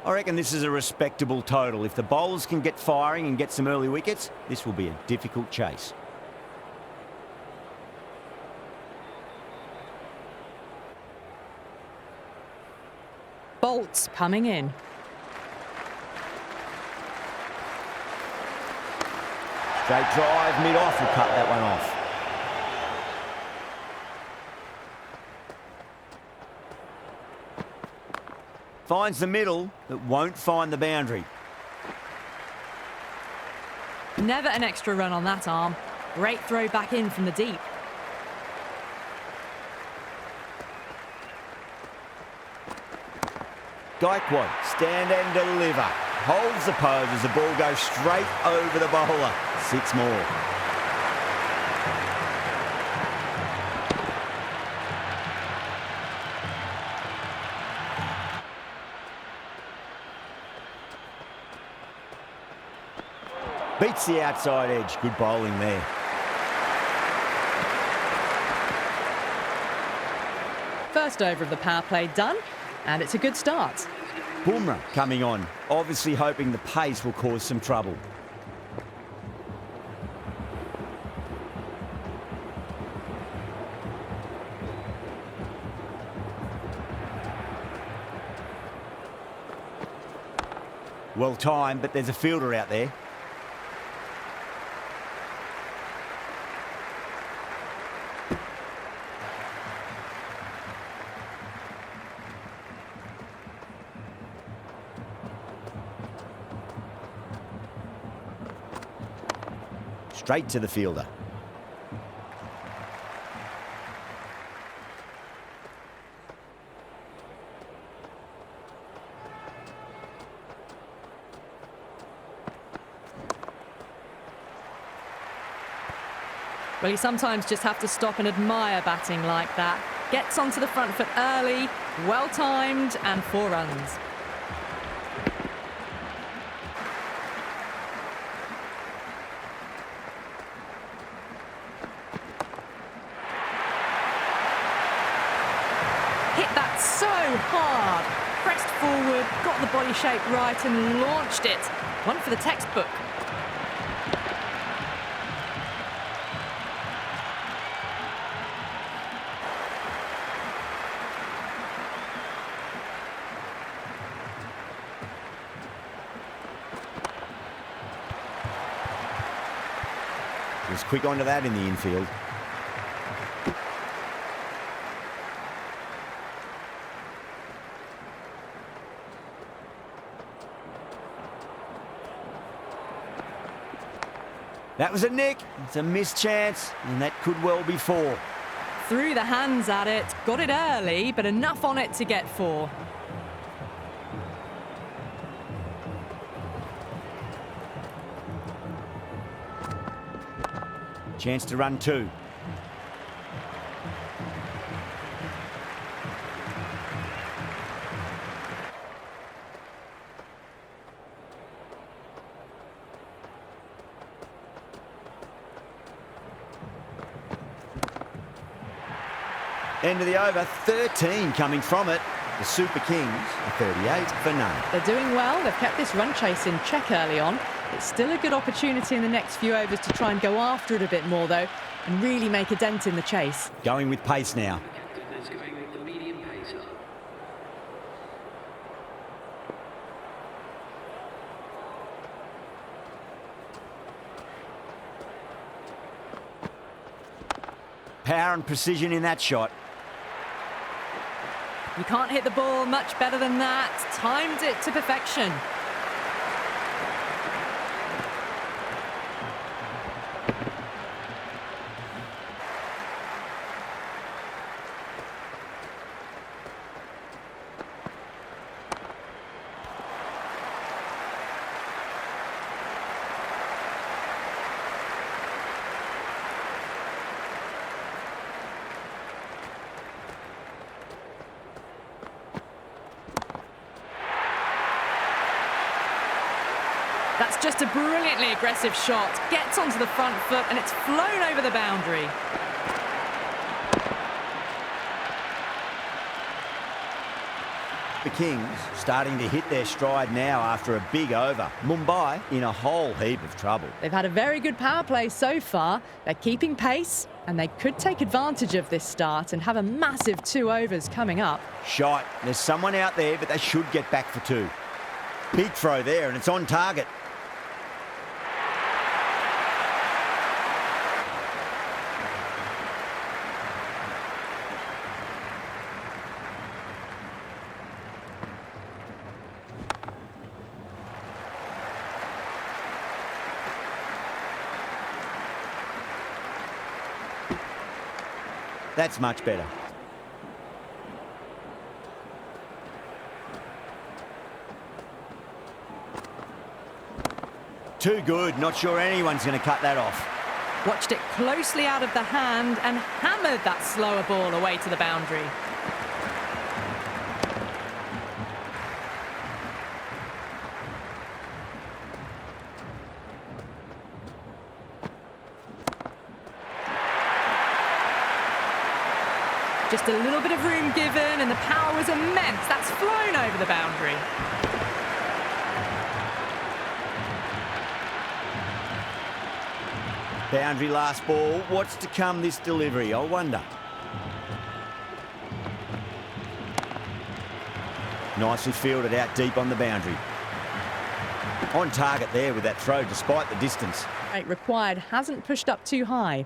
I reckon this is a respectable total. If the bowlers can get firing and get some early wickets, this will be a difficult chase. Bolts coming in. Straight drive, mid-off, will cut that one off. Finds the middle, but won't find the boundary. Never an extra run on that arm. Great throw back in from the deep. Gaikwad, stand and deliver. Holds the pose as the ball goes straight over the bowler. 6 more. Beats the outside edge. Good bowling there. First over of the power play done, and it's a good start. Bumrah coming on, obviously hoping the pace will cause some trouble. Well timed, but there's a fielder out there. Straight to the fielder. Well, you sometimes just have to stop and admire batting like that. Gets onto the front foot early, well timed, and 4 runs. Hit that so hard. Pressed forward, got the body shape right and launched it. One for the textbook. Was quick onto that in the infield. That was a nick. It's a missed chance, and that could well be 4. Threw the hands at it, got it early, but enough on it to get 4. Chance to run 2. End of the over, 13 coming from it. The Super Kings are 38 for none. They're doing well. They've kept this run chase in check early on. It's still a good opportunity in the next few overs to try and go after it a bit more, though, and really make a dent in the chase. Going with pace now. Power and precision in that shot. You can't hit the ball much better than that. Timed it to perfection. That's just a brilliantly aggressive shot. Gets onto the front foot and it's flown over the boundary. Super Kings starting to hit their stride now after a big over. Mumbai in a whole heap of trouble. They've had a very good power play so far. They're keeping pace and they could take advantage of this start and have a massive 2 overs coming up. Shot. There's someone out there, but they should get back for 2. Big throw there and it's on target. That's much better. Too good. Not sure anyone's going to cut that off. Watched it closely out of the hand and hammered that slower ball away to the boundary. Just a little bit of room given and the power was immense. That's flown over the boundary. Boundary last ball. What's to come this delivery? I wonder. Nicely fielded out deep on the boundary. On target there with that throw despite the distance. Rate required hasn't pushed up too high.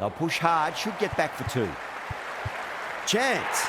They'll push hard, should get back for 2. Chance.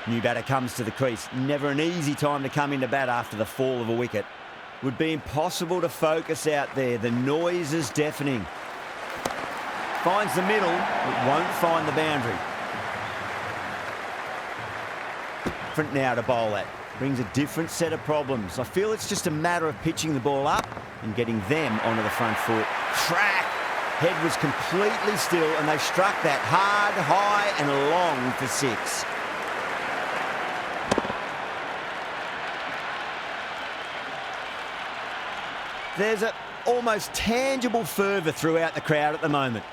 New batter comes to the crease. Never an easy time to come into bat after the fall of a wicket. Would be impossible to focus out there. The noise is deafening. Finds the middle, but won't find the boundary. Different now to bowl at. Brings a different set of problems. I feel it's just a matter of pitching the ball up and getting them onto the front foot. Track. Head was completely still and they struck that hard, high and long for 6. There's an almost tangible fervour throughout the crowd at the moment.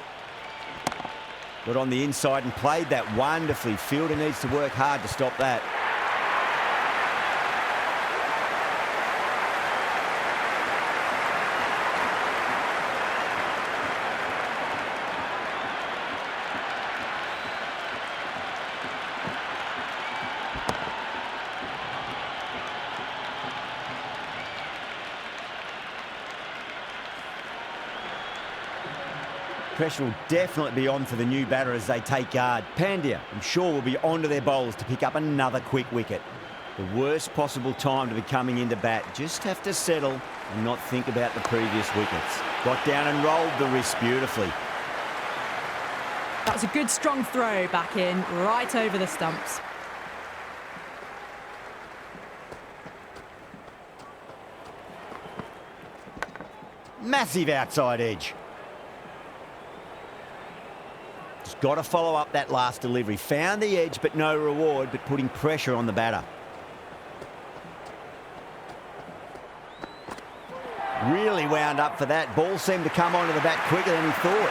Got on the inside and played that wonderfully. Fielder needs to work hard to stop that. Pressure will definitely be on for the new batter as they take guard. Pandya, I'm sure, will be onto their bowlers to pick up another quick wicket. The worst possible time to be coming into bat. Just have to settle and not think about the previous wickets. Got down and rolled the wrist beautifully. That was a good strong throw back in, right over the stumps. Massive outside edge. Got to follow up that last delivery. Found the edge, but no reward, but putting pressure on the batter. Really wound up for that. Ball seemed to come onto the bat quicker than he thought.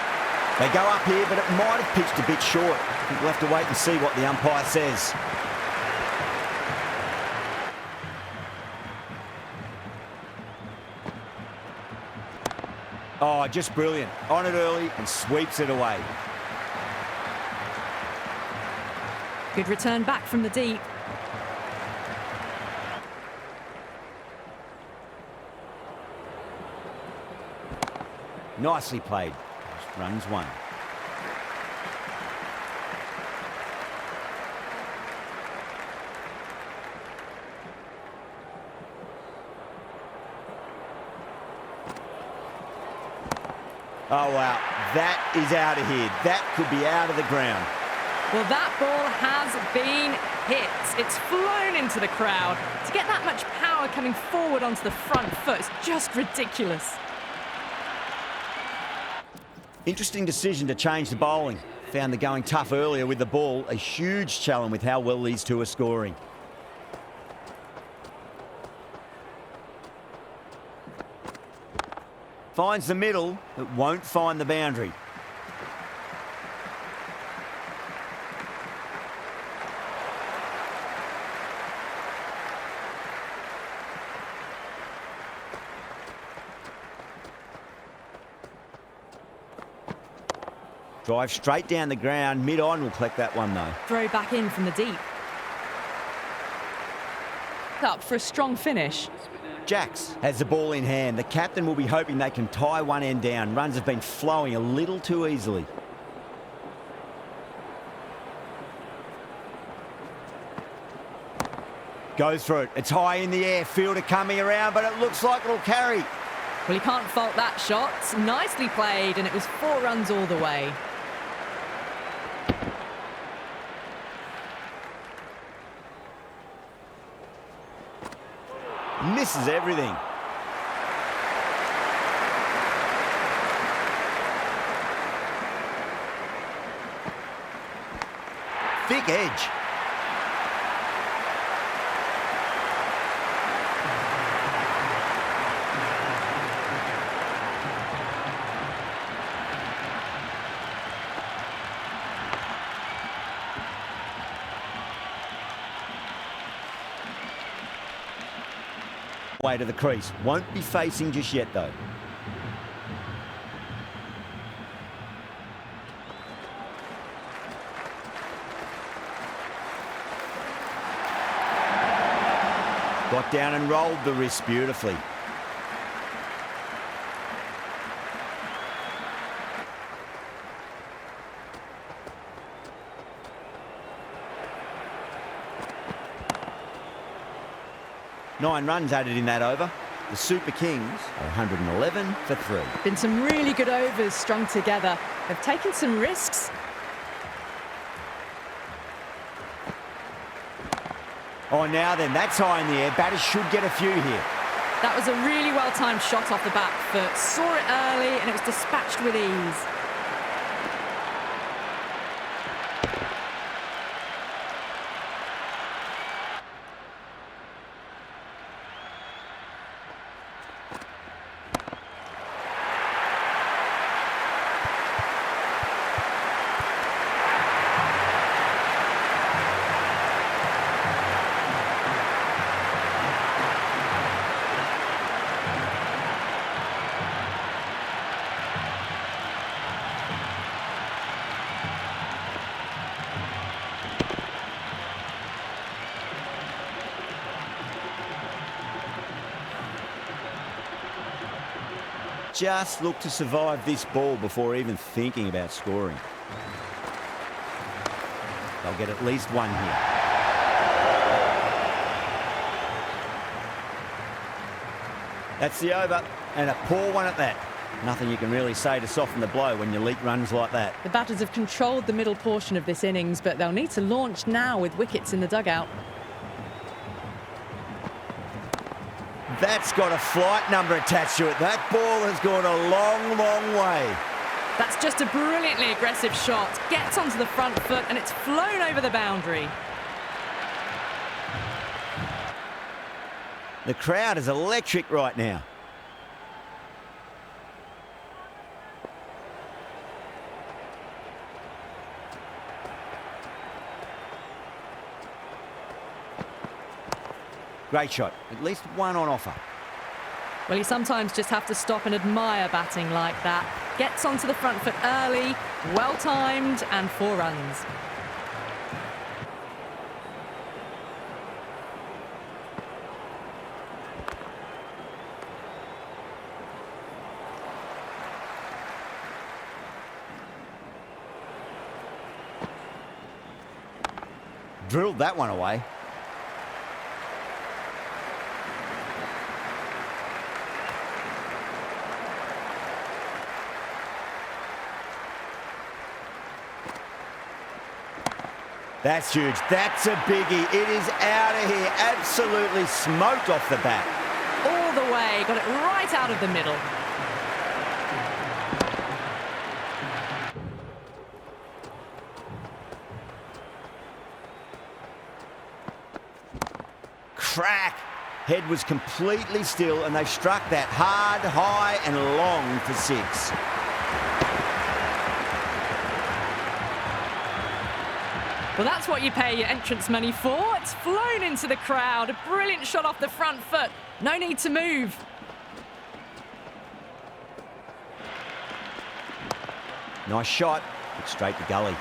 They go up here, but it might have pitched a bit short. I think we'll have to wait and see what the umpire says. Oh, just brilliant. On it early and sweeps it away. Good return back from the deep. Nicely played. Just runs 1. Oh, wow. That is out of here. That could be out of the ground. Well, that ball has been hit. It's flown into the crowd. To get that much power coming forward onto the front foot is just ridiculous. Interesting decision to change the bowling. Found the going tough earlier with the ball. A huge challenge with how well these two are scoring. Finds the middle, but won't find the boundary. Drive straight down the ground. Mid-on will collect that one, though. Throw back in from the deep. Up for a strong finish. Jacks has the ball in hand. The captain will be hoping they can tie one end down. Runs have been flowing a little too easily. Goes for it. It's high in the air. Fielder coming around, but it looks like it'll carry. Well, you can't fault that shot. Nicely played, and it was 4 runs all the way. Misses everything. Thick edge. Way to the crease. Won't be facing just yet, though. Got down and rolled the wrist beautifully. Nine runs added in that over. The Super Kings are 111 for 3. Been some really good overs strung together. They've taken some risks. Oh, now then, that's high in the air. Batters should get a few here. That was a really well-timed shot off the back foot. Saw it early and it was dispatched with ease. Just look to survive this ball before even thinking about scoring. They'll get at least one here. That's the over, and a poor one at that. Nothing you can really say to soften the blow when you leak runs like that. The batters have controlled the middle portion of this innings, but they'll need to launch now with wickets in the dugout. That's got a flight number attached to it. That ball has gone a long, long way. That's just a brilliantly aggressive shot. Gets onto the front foot and it's flown over the boundary. The crowd is electric right now. Great shot. At least one on offer. Well, you sometimes just have to stop and admire batting like that. Gets onto the front foot early, well-timed, and 4 runs. Drilled that one away. That's huge. That's a biggie. It is out of here. Absolutely smoked off the bat. All the way, got it right out of the middle. Crack. Head was completely still and they struck that hard, high and long for 6. Well, that's what you pay your entrance money for. It's flown into the crowd. A brilliant shot off the front foot. No need to move. Nice shot, but straight to gully.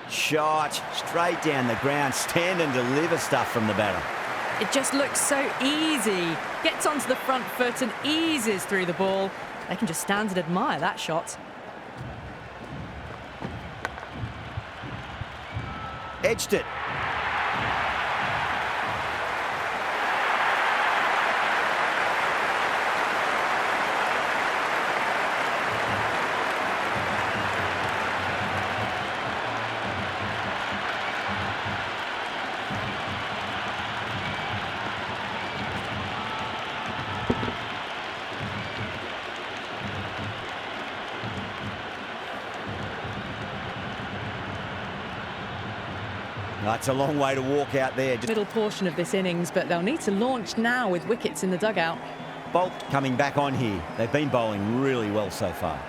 Shot, straight down the ground, stand and deliver stuff from the batter. It just looks so easy. Gets onto the front foot and eases through the ball. They can just stand and admire that shot. Edged it. That's a long way to walk out there. Middle portion of this innings, but they'll need to launch now with wickets in the dugout. Bolt coming back on here. They've been bowling really well so far.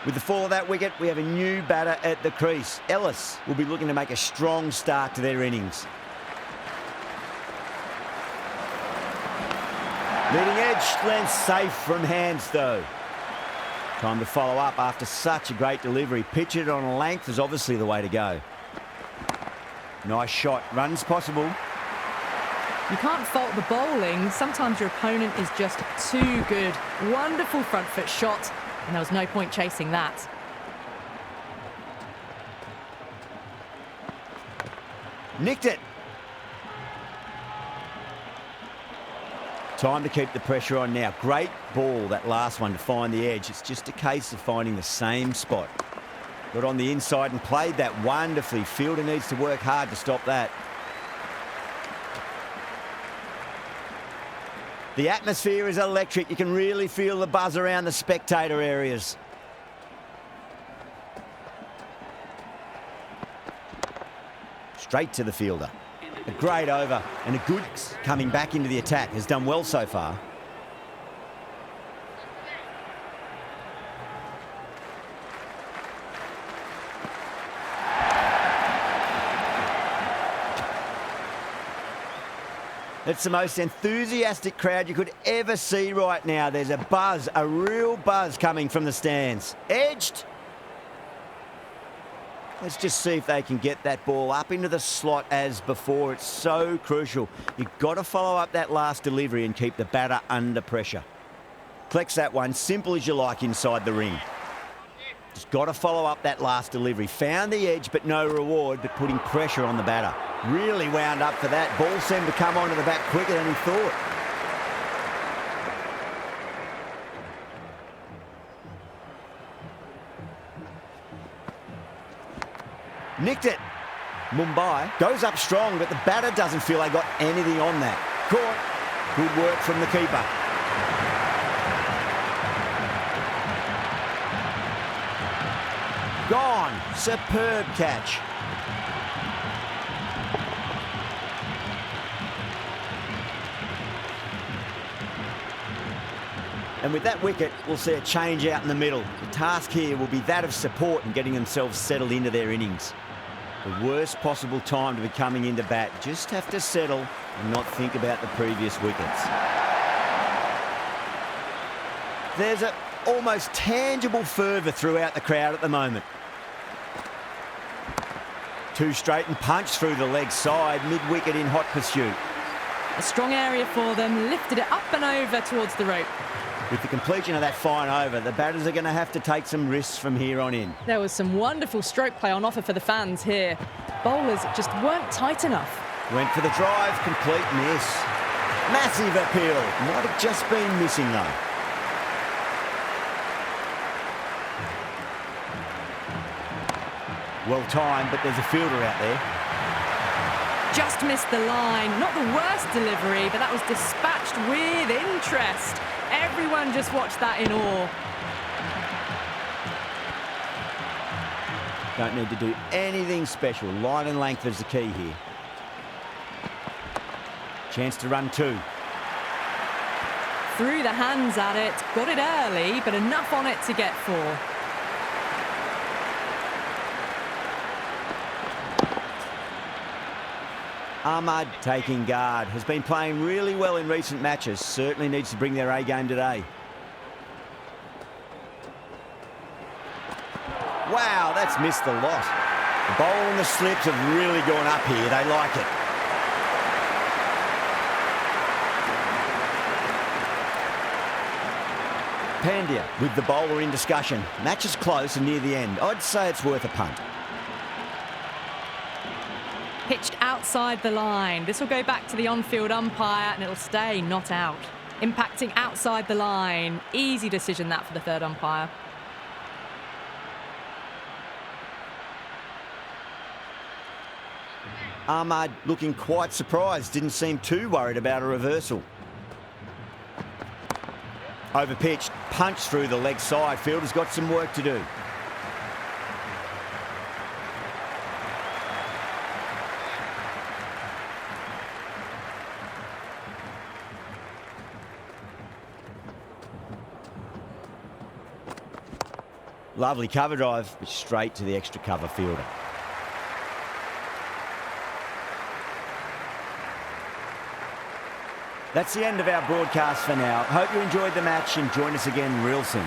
With the fall of that wicket, we have a new batter at the crease. Ellis will be looking to make a strong start to their innings. Leading edge, length safe from hands though. Time to follow up after such a great delivery. Pitch it on length is obviously the way to go. Nice shot, runs possible. You can't fault the bowling. Sometimes your opponent is just too good. Wonderful front foot shot. And there was no point chasing that. Nicked it. Time to keep the pressure on now. Great ball, that last one, to find the edge. It's just a case of finding the same spot. Got on the inside and played that wonderfully. Fielder needs to work hard to stop that. The atmosphere is electric. You can really feel the buzz around the spectator areas. Straight to the fielder. A great over and a good coming back into the attack. Has done well so far. It's the most enthusiastic crowd you could ever see right now. There's a buzz, a real buzz coming from the stands. Edged. Let's just see if they can get that ball up into the slot as before. It's so crucial. You've got to follow up that last delivery and keep the batter under pressure. Collects that one, simple as you like, inside the ring. Just got to follow up that last delivery. Found the edge, but no reward, but putting pressure on the batter. Really wound up for that. Ball seemed to come onto the bat quicker than he thought. Nicked it. Mumbai goes up strong, but the batter doesn't feel they got anything on that. Caught. Good work from the keeper. Gone. Superb catch. And with that wicket, we'll see a change out in the middle. The task here will be that of support and getting themselves settled into their innings. The worst possible time to be coming into bat. Just have to settle and not think about the previous wickets. There's an almost tangible fervour throughout the crowd at the moment. Two straight and punch through the leg side, mid-wicket in hot pursuit. A strong area for them, lifted it up and over towards the rope. With the completion of that fine over, the batters are going to have to take some risks from here on in. There was some wonderful stroke play on offer for the fans here. Bowlers just weren't tight enough. Went for the drive, complete miss. Massive appeal. Might have just been missing though. Well timed, but there's a fielder out there. Just missed the line. Not the worst delivery, but that was dispatched with interest. Everyone just watched that in awe. Don't need to do anything special. Line and length is the key here. Chance to run two. Threw the hands at it, got it early, but enough on it to get four. Ahmad taking guard. Has been playing really well in recent matches. Certainly needs to bring their A game today. Wow, that's missed a lot. The bowl and the slips have really gone up here. They like it. Pandya with the bowler in discussion. Match is close and near the end. I'd say it's worth a punt. Pitched outside the line. This will go back to the on-field umpire and it'll stay not out. Impacting outside the line. Easy decision that for the third umpire. Ahmad looking quite surprised. Didn't seem too worried about a reversal. Overpitched, punched through the leg side. Fielder's got some work to do. Lovely cover drive, but straight to the extra cover fielder. That's the end of our broadcast for now. Hope you enjoyed the match and join us again real soon.